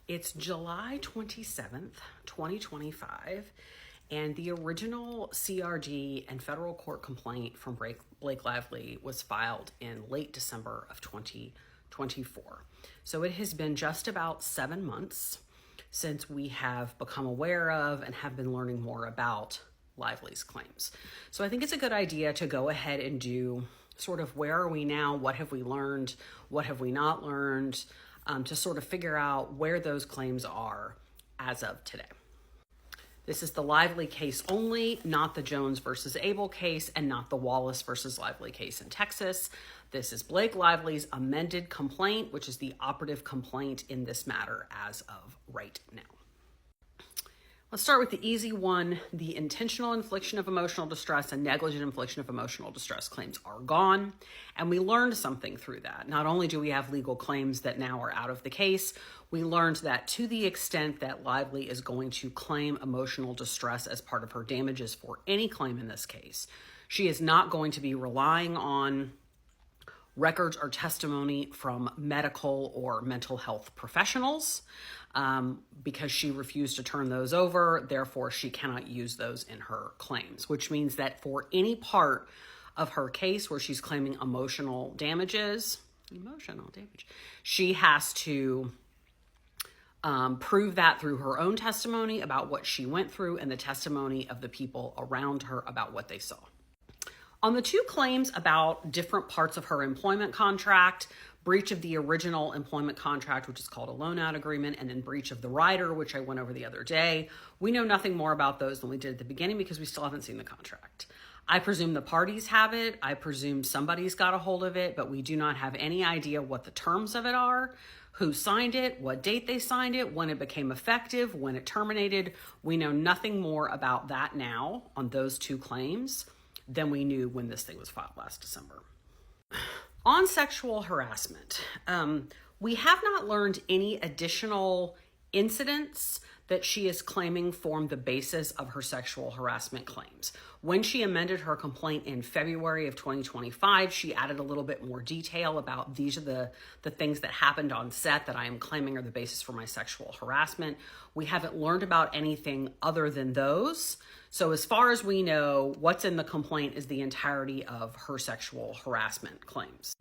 It's July 27th, 2025, and the original CRD and federal court complaint from Blake Lively was filed in late December of 2024. So it has been just about 7 months since we have become aware of and have been learning more about Lively's claims. So I think it's a good idea to go ahead and do sort of where are we now, what have we learned, what have we not learned, to sort of figure out where those claims are as of today. This is the Lively case only, not the Jones versus Abel case and not the Wallace versus Lively case in Texas. This is Blake Lively's amended complaint, which is the operative complaint in this matter as of right now. Let's start with the easy one. The intentional infliction of emotional distress and negligent infliction of emotional distress claims are gone. And we learned something through that. Not only do we have legal claims that now are out of the case, we learned that to the extent that Lively is going to claim emotional distress as part of her damages for any claim in this case, she is not going to be relying on records or testimony from medical or mental health professionals because she refused to turn those over. Therefore, she cannot use those in her claims, which means that for any part of her case where she's claiming emotional damage, she has to prove that through her own testimony about what she went through and the testimony of the people around her about what they saw. On the two claims about different parts of her employment contract, breach of the original employment contract, which is called a loan-out agreement, and then breach of the rider, which I went over the other day, we know nothing more about those than we did at the beginning because we still haven't seen the contract. I presume the parties have it. I presume somebody's got a hold of it, but we do not have any idea what the terms of it are, who signed it, what date they signed it, when it became effective, when it terminated. We know nothing more about that now on those two claims than we knew when this thing was filed last December. On sexual harassment, we have not learned any additional incidents that she is claiming form the basis of her sexual harassment claims. When she amended her complaint in February of 2025, she added a little bit more detail about these are the things that happened on set that I am claiming are the basis for my sexual harassment. We haven't learned about anything other than those. So as far as we know, what's in the complaint is the entirety of her sexual harassment claims.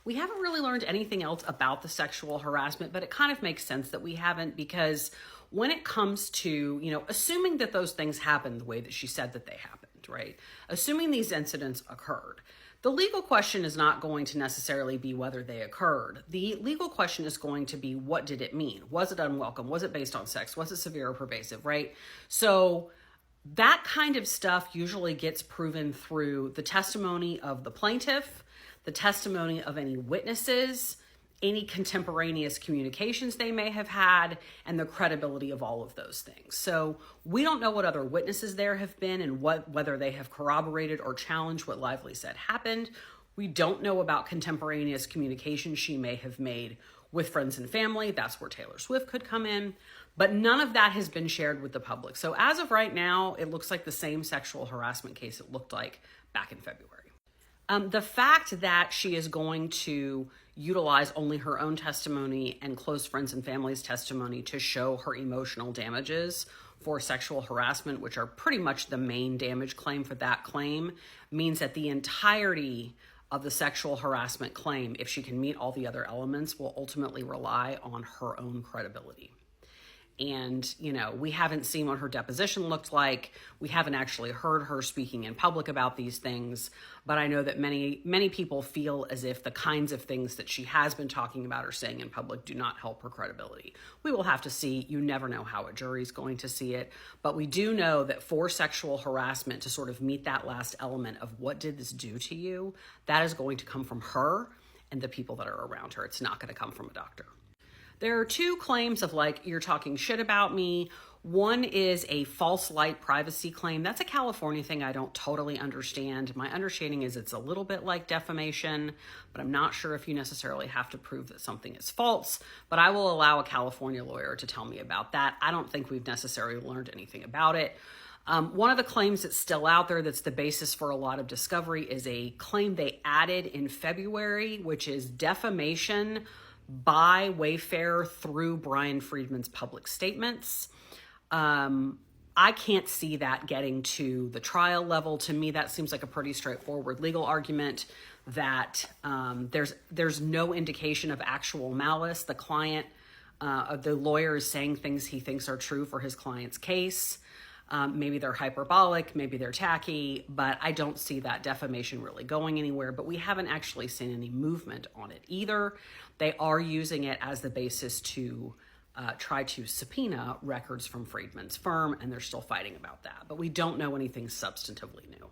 We haven't really learned anything else about the sexual harassment, but it kind of makes sense that we haven't, because when it comes to, assuming that those things happened the way that she said that they happened, right? Assuming these incidents occurred, the legal question is not going to necessarily be whether they occurred. The legal question is going to be, what did it mean? Was it unwelcome? Was it based on sex? Was it severe or pervasive, right? So that kind of stuff usually gets proven through the testimony of the plaintiff, the testimony of any witnesses, any contemporaneous communications they may have had, and the credibility of all of those things. So we don't know what other witnesses there have been and whether they have corroborated or challenged what Lively said happened. We don't know about contemporaneous communications she may have made with friends and family. That's where Taylor Swift could come in. But none of that has been shared with the public. So as of right now, it looks like the same sexual harassment case it looked like back in February. The fact that she is going to utilize only her own testimony and close friends and family's testimony to show her emotional damages for sexual harassment, which are pretty much the main damage claim for that claim, means that the entirety of the sexual harassment claim, if she can meet all the other elements, will ultimately rely on her own credibility. And, we haven't seen what her deposition looked like. We haven't actually heard her speaking in public about these things. But I know that many, many people feel as if the kinds of things that she has been talking about or saying in public do not help her credibility. We will have to see. You never know how a jury's going to see it. But we do know that for sexual harassment to sort of meet that last element of what did this do to you, that is going to come from her and the people that are around her. It's not going to come from a doctor. There are two claims of you're talking shit about me. One is a false light privacy claim. That's a California thing I don't totally understand. My understanding is it's a little bit like defamation, but I'm not sure if you necessarily have to prove that something is false. But I will allow a California lawyer to tell me about that. I don't think we've necessarily learned anything about it. One of the claims that's still out there that's the basis for a lot of discovery is a claim they added in February, which is defamation by Wayfair through Brian Friedman's public statements. I can't see that getting to the trial level. To me, that seems like a pretty straightforward legal argument that there's no indication of actual malice. The client, the lawyer is saying things he thinks are true for his client's case. Maybe they're hyperbolic, maybe they're tacky, but I don't see that defamation really going anywhere. But we haven't actually seen any movement on it either. They are using it as the basis to try to subpoena records from Friedman's firm, and they're still fighting about that. But we don't know anything substantively new.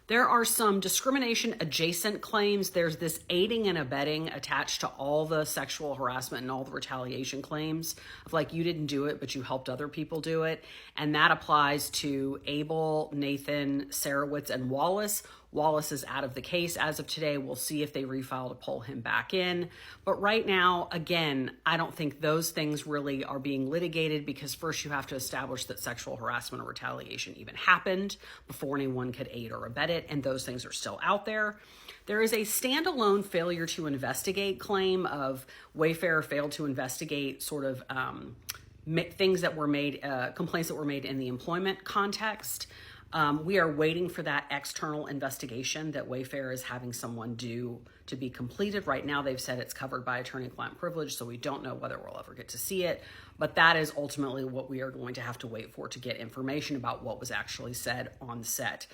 There are some discrimination adjacent claims. There's this aiding and abetting attached to all the sexual harassment and all the retaliation claims of like, you didn't do it, but you helped other people do it. And that applies to Abel, Nathan, Sarowitz, and Wallace. Wallace is out of the case as of today. We'll see if they refile to pull him back in. But right now, again, I don't think those things really are being litigated because first you have to establish that sexual harassment or retaliation even happened before anyone could aid or abet it, and those things are still out there. There is a standalone failure to investigate claim of Wayfair failed to investigate sort of things that were made, complaints that were made in the employment context. We are waiting for that external investigation that Wayfair is having someone do to be completed. Right now, they've said it's covered by attorney-client privilege, so we don't know whether we'll ever get to see it. But that is ultimately what we are going to have to wait for to get information about what was actually said on set.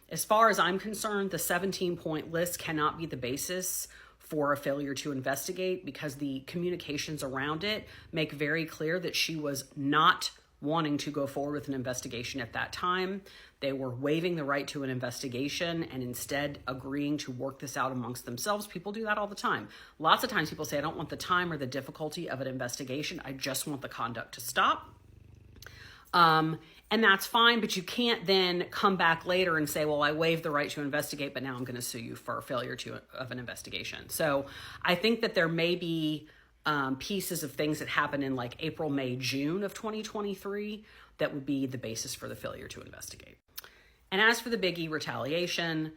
As far as I'm concerned, the 17-point list cannot be the basis for a failure to investigate because the communications around it make very clear that she was not wanting to go forward with an investigation at that time. They were waiving the right to an investigation and instead agreeing to work this out amongst themselves. People do that all the time. Lots of times people say, I don't want the time or the difficulty of an investigation. I just want the conduct to stop. And that's fine, but you can't then come back later and say, well, I waived the right to investigate, but now I'm going to sue you for failure of an investigation. So I think that there may be pieces of things that happen in like April, May, June of 2023 that would be the basis for the failure to investigate. And as for the biggie, retaliation,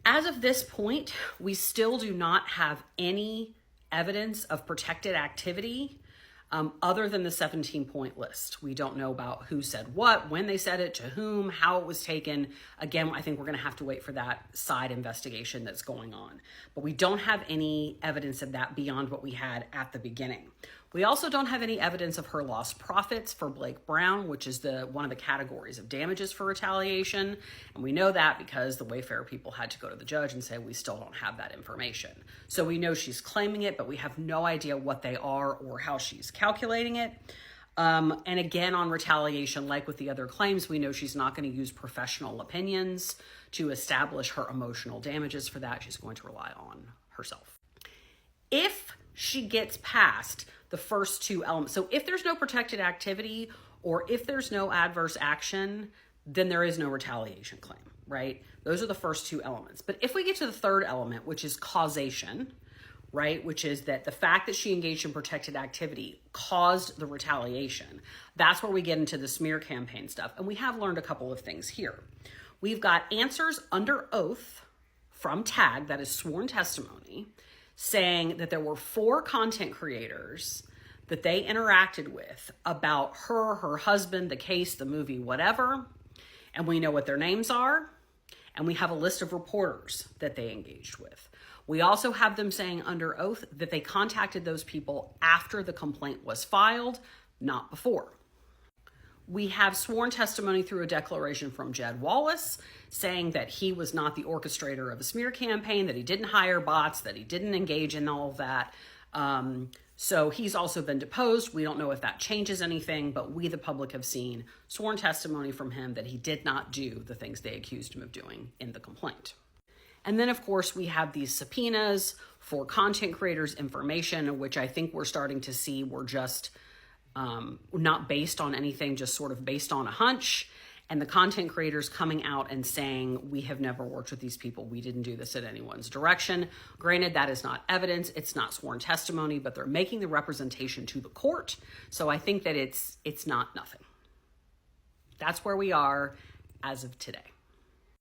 as of this point, we still do not have any evidence of protected activity other than the 17-point list. We don't know about who said what, when they said it, to whom, how it was taken. Again, I think we're going to have to wait for that side investigation that's going on. But we don't have any evidence of that beyond what we had at the beginning. We also don't have any evidence of her lost profits for Blake Brown, which is one of the categories of damages for retaliation. And we know that because the Wayfair people had to go to the judge and say, we still don't have that information. So we know she's claiming it, but we have no idea what they are or how she's calculating it. And again, on retaliation, like with the other claims, we know she's not going to use professional opinions to establish her emotional damages for that. She's going to rely on herself. If she gets past the first two elements, so if there's no protected activity or if there's no adverse action, then there is no retaliation claim, right? Those are the first two elements. But if we get to the third element, which is causation, right, which is that the fact that she engaged in protected activity caused the retaliation, that's where we get into the smear campaign stuff. And we have learned a couple of things here. We've got answers under oath from TAG, that is sworn testimony, saying that there were 4 content creators that they interacted with about her husband, the case, the movie, whatever. And we know what their names are. And we have a list of reporters that they engaged with. We also have them saying under oath that they contacted those people after the complaint was filed, not before. We have sworn testimony through a declaration from Jed Wallace saying that he was not the orchestrator of a smear campaign, that he didn't hire bots, that he didn't engage in all of that. So he's also been deposed. We don't know if that changes anything, but we, the public, have seen sworn testimony from him that he did not do the things they accused him of doing in the complaint. And then, of course, we have these subpoenas for content creators' information, which I think we're starting to see were just not based on anything, just sort of based on a hunch. And the content creators coming out and saying, we have never worked with these people. We didn't do this in anyone's direction. Granted, that is not evidence. It's not sworn testimony, but they're making the representation to the court. So I think that it's not nothing. That's where we are as of today.